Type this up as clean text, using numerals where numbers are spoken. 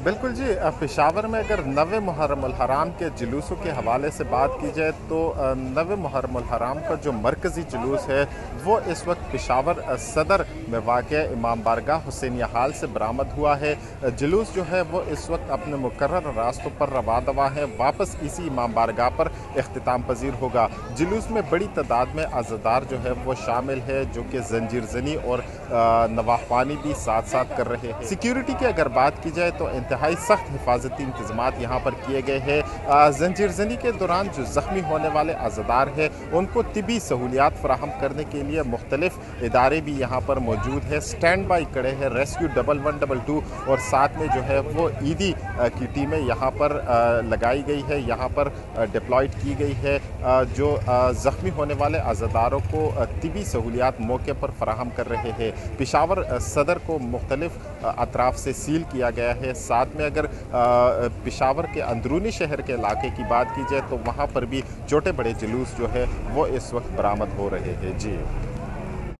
बिल्कुल जी। पेशावर में अगर नवे मुहर्रम उल हराम के जुलूसों के हवाले से बात की जाए तो नवे मुहर्रम उल हराम का जो मरकज़ी जुलूस है वो इस वक्त पेशावर सदर में वाक़ इमाम बारगाह हुसैनिया हाल से बरामद हुआ है। जुलूस जो है वो इस वक्त अपने मुकर्रर रास्तों पर रवा दवा है, वापस इसी इमाम बारगाह पर इख्तिताम पजीर होगा। जुलूस में बड़ी तादाद में अज़ादार जो है वो शामिल है, जो कि जंजीर जनी और नवाहपानी भी साथ साथ कर रहे हैं। सिक्योरिटी की अगर बात की जाए तो इंतहाई सख्त हिफाजती इंतजाम यहाँ पर किए गए हैं। जंजीर जनी के दौरान जो ज़ख्मी होने वाले अज़ादार हैं उनको तिबी सहूलियात फराहम करने के लिए मुख्तलिफ इदारे भी यहाँ पर मौजूद है, स्टैंड बाई खड़े हैं। रेस्क्यू 1112 और साथ में जो है वो ईदी की टीमें यहाँ पर लगाई गई है, यहाँ पर डिप्लॉयड की गई है, जो ज़ख्मी होने वाले अज़ादारों को तिबी सहूलियात मौके पर फराहम कर रहे हैं। पेशावर सदर को मुख्तलिफ अतराफ से सील किया गया है। साथ में अगर पेशावर के अंदरूनी शहर के इलाके की बात की जाए तो वहाँ पर भी छोटे बड़े जुलूस जो है वो इस वक्त बरामद हो रहे हैं। जी।